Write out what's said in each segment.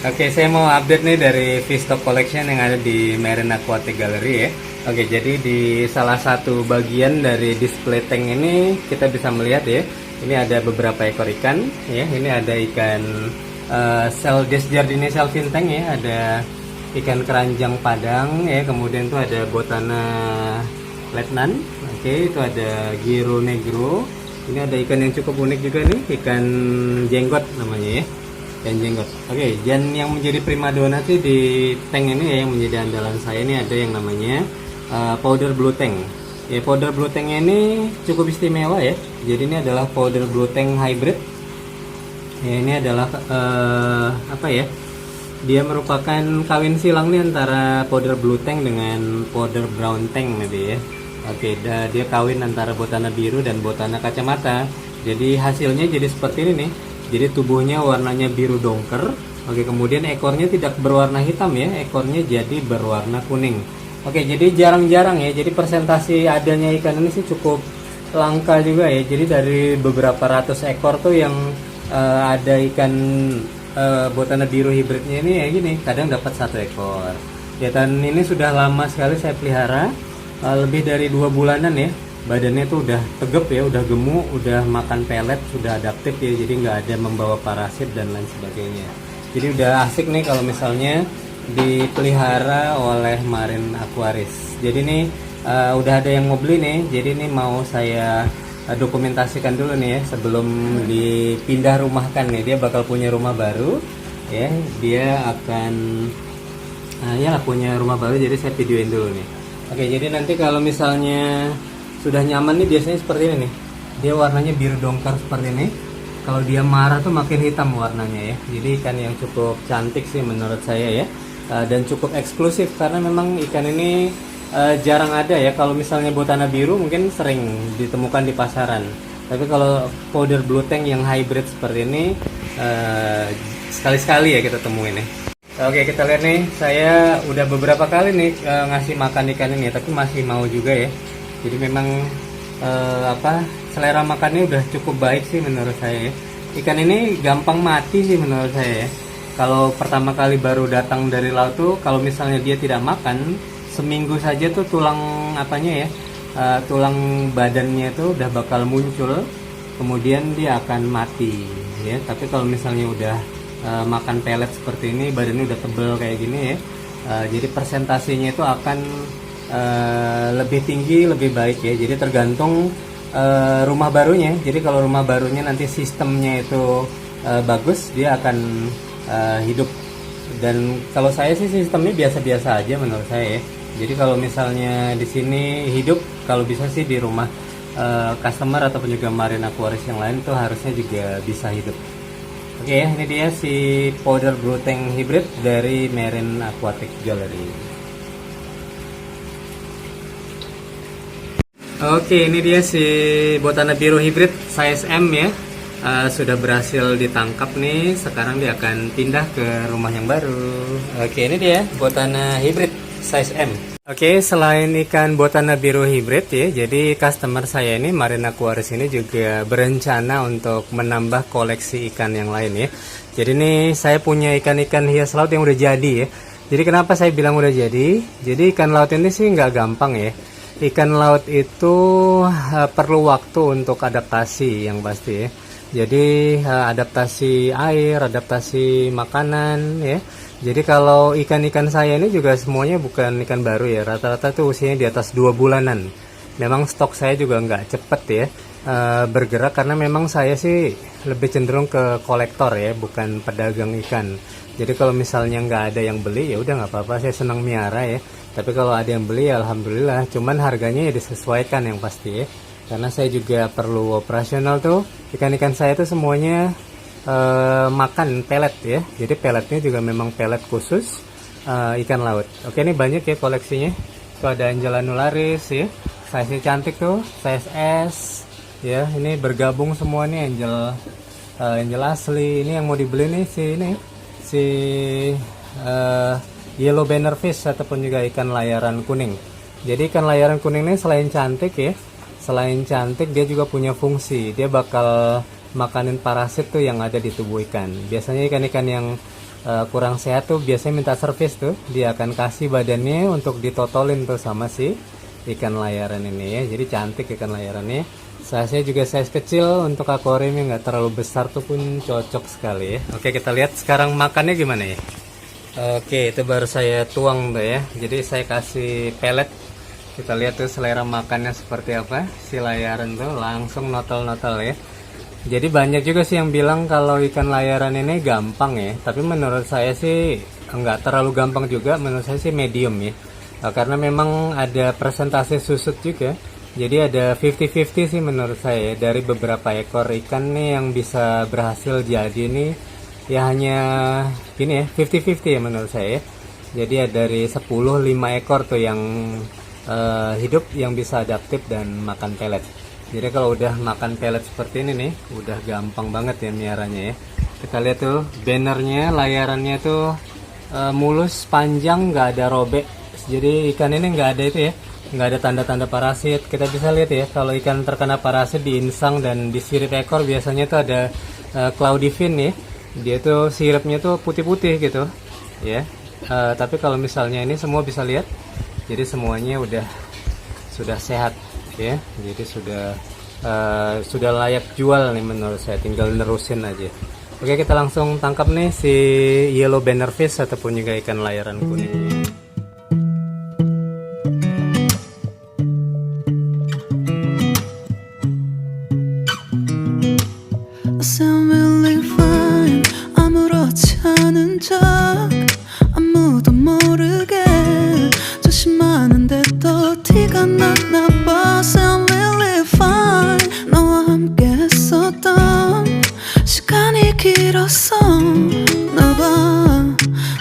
Oke, saya mau update nih dari Fish Stock Collection yang ada di Marine Aquatic Gallery ya. Oke, jadi di salah satu bagian dari display tank ini kita bisa melihat ya. Ini ada beberapa ekor ikan ya. Ini ada ikan Desjardins Selfin-Tank ya. Ada ikan keranjang padang ya. Kemudian tuh ada Botana Letnan. Oke, itu ada Giro Negro. Ini ada ikan yang cukup unik juga nih, ikan jenggot namanya ya. Dan jenggot. Oke, dan yang menjadi primadona sih di tank ini ya, yang menjadi andalan saya ini ada yang namanya powder blue tank. Ya, powder blue tank ini cukup istimewa ya. Jadi ini adalah powder blue tank hybrid. Ya, ini adalah apa ya? Dia merupakan kawin silang nih antara powder blue tank dengan powder brown tank nih ya. Oke, dia kawin antara botana biru dan botana kacamata. Jadi hasilnya jadi seperti ini nih. Jadi tubuhnya warnanya biru dongker. Oke, kemudian ekornya tidak berwarna hitam ya, ekornya jadi berwarna kuning. Oke, jadi jarang-jarang ya. Jadi presentasi adanya ikan ini sih cukup langka juga ya. Jadi dari beberapa ratus ekor tuh yang ada ikan botana biru hibridnya ini ya gini, kadang dapat 1 ekor. Ya, dan ini sudah lama sekali saya pelihara, lebih dari 2 bulanan ya. Badannya tuh udah tegep ya, udah gemuk, udah makan pelet, sudah adaptif ya, jadi nggak ada membawa parasit dan lain sebagainya. Jadi udah asik nih kalau misalnya dipelihara oleh Marine Aquaris. Jadi nih udah ada yang mau beli nih, jadi ini mau saya dokumentasikan dulu nih ya sebelum dipindah rumahkan nih. Dia bakal punya rumah baru ya, dia akan ya punya rumah baru, jadi saya videoin dulu nih. Oke, jadi nanti kalau misalnya sudah nyaman nih biasanya seperti ini nih. Dia warnanya biru dongker seperti ini. Kalau dia marah tuh makin hitam warnanya ya. Jadi ikan yang cukup cantik sih menurut saya ya. Dan cukup eksklusif karena memang ikan ini jarang ada ya. Kalau misalnya botana biru mungkin sering ditemukan di pasaran. Tapi kalau powder blue tank yang hybrid seperti ini sekali-sekali ya kita temuin ya. Oke, kita lihat nih. Saya udah beberapa kali nih ngasih makan ikan ini, tapi masih mau juga ya. Jadi memang selera makannya udah cukup baik sih menurut saya ya. Ikan ini gampang mati sih menurut saya ya. Kalau pertama kali baru datang dari laut tuh, kalau misalnya dia tidak makan seminggu saja tuh tulang tulang badannya tuh udah bakal muncul, kemudian dia akan mati ya. Tapi kalau misalnya udah makan pelet seperti ini, badannya udah tebel kayak gini ya, jadi presentasinya itu akan lebih tinggi, lebih baik ya. Jadi tergantung rumah barunya. Jadi kalau rumah barunya nanti sistemnya itu bagus, dia akan hidup. Dan kalau saya sih sistemnya biasa-biasa aja menurut saya ya. Jadi kalau misalnya di sini hidup, kalau bisa sih di rumah customer ataupun juga Marine Aquaris yang lain tuh harusnya juga bisa hidup. Oke ya, ini dia si powder blue tank hybrid dari Marine Aquatic Gallery. Oke, ini dia si botana biru hybrid size M ya. Sudah berhasil ditangkap nih. Sekarang dia akan pindah ke rumah yang baru. Oke, ini dia botana hybrid size M. Oke, selain ikan botana biru hybrid ya, jadi customer saya ini Marine Aquaris ini juga berencana untuk menambah koleksi ikan yang lain ya. Jadi nih saya punya ikan-ikan hias laut yang udah jadi ya. Jadi kenapa saya bilang udah jadi? Jadi ikan laut ini sih nggak gampang ya. Ikan laut itu perlu waktu untuk adaptasi yang pasti ya. Jadi adaptasi air, adaptasi makanan ya. Jadi kalau ikan-ikan saya ini juga semuanya bukan ikan baru ya. Rata-rata tuh usianya di atas 2 bulanan. Memang stok saya juga nggak cepet ya bergerak, karena memang saya sih lebih cenderung ke kolektor ya, bukan pedagang ikan. Jadi kalau misalnya nggak ada yang beli ya udah nggak apa-apa, saya senang miara ya. Tapi kalau ada yang beli ya alhamdulillah, cuman harganya ya disesuaikan yang pasti ya. Karena saya juga perlu operasional tuh. Ikan-ikan saya tuh semuanya makan pelet ya. Jadi peletnya juga memang pelet khusus ikan laut. Oke, ini banyak ya koleksinya. Tuh ada Angel Anularis ya. Size-nya cantik tuh, size S ya. Ini bergabung semua nih Angel asli. Ini yang mau dibeli nih si yellow banner fish ataupun juga ikan layaran kuning. Jadi ikan layaran kuning ini selain cantik ya, selain cantik dia juga punya fungsi. Dia bakal makanin parasit tuh yang ada di tubuh ikan. Biasanya ikan-ikan yang kurang sehat tuh biasanya minta servis tuh, dia akan kasih badannya untuk ditotolin tuh sama si ikan layaran ini ya. Jadi cantik ikan layarannya. Size juga size kecil, untuk akuariumnya nggak terlalu besar tuh pun cocok sekali ya. Oke, kita lihat sekarang makannya gimana ya. Oke, itu baru saya tuang tuh ya. Jadi saya kasih pelet. Kita lihat tuh selera makannya seperti apa. Si layaran tuh langsung notol-notol ya. Jadi banyak juga sih yang bilang kalau ikan layaran ini gampang ya. Tapi menurut saya sih nggak terlalu gampang juga. Menurut saya sih medium ya. Karena memang ada persentase susut juga. Jadi ada 50-50 sih menurut saya ya. Dari beberapa ekor ikan nih yang bisa berhasil jadi nih, ya hanya gini ya, 50-50 ya menurut saya ya. Jadi ya dari 10, 5 ekor tuh yang hidup yang bisa adaptif dan makan pelet. Jadi kalau udah makan pelet seperti ini nih, udah gampang banget ya miaranya ya. Kita lihat tuh bannernya, layarannya tuh mulus, panjang, nggak ada robek. Jadi ikan ini nggak ada itu ya, nggak ada tanda-tanda parasit. Kita bisa lihat ya, kalau ikan terkena parasit di insang dan di sirip ekor biasanya tuh ada cloudy fin ya. Dia tuh siripnya tuh putih-putih gitu ya. Tapi kalau misalnya ini semua bisa lihat, jadi semuanya sudah sehat ya. Jadi sudah layak jual nih menurut saya, tinggal nerusin aja. Oke, kita langsung tangkap nih si yellow bannerfish ataupun juga ikan layaran kuning. Sound really fine. 아무렇지 않은 척 아무도 모르게 조심하는데 또 티가 났나 봐. Sound really fine. 너와 함께 했었던 시간이 길었어. 나 봐,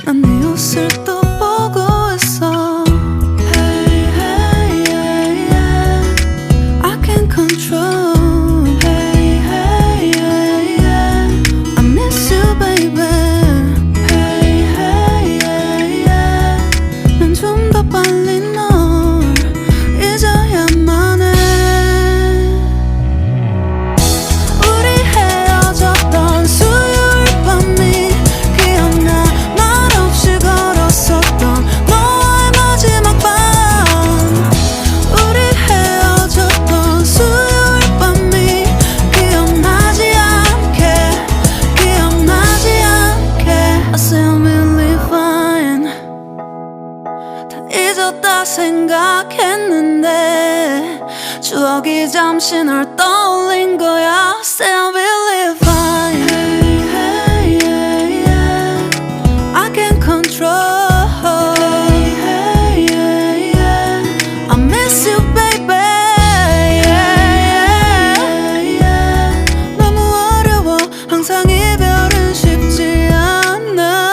난 네 옷을 또 보고 있어. Hey, hey, yeah, yeah. I can't control. 생각했는데 추억이 잠시 널 떠올린 거야. Still believe fine. Hey, hey, yeah, yeah. I can't control. Hey, hey, yeah, yeah. I miss you, baby. Yeah, yeah, yeah. 너무 어려워. 항상 이별은 쉽지 않아.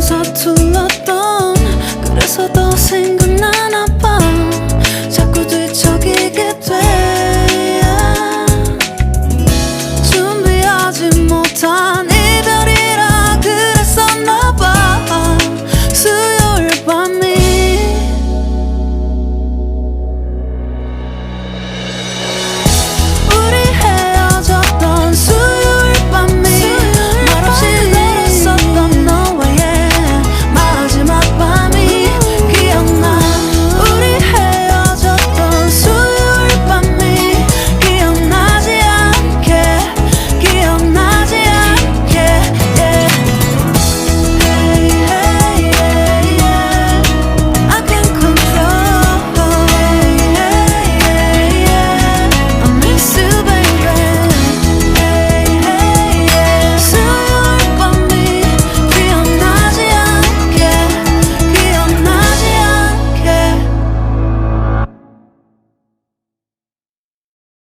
서툴렀던 그래서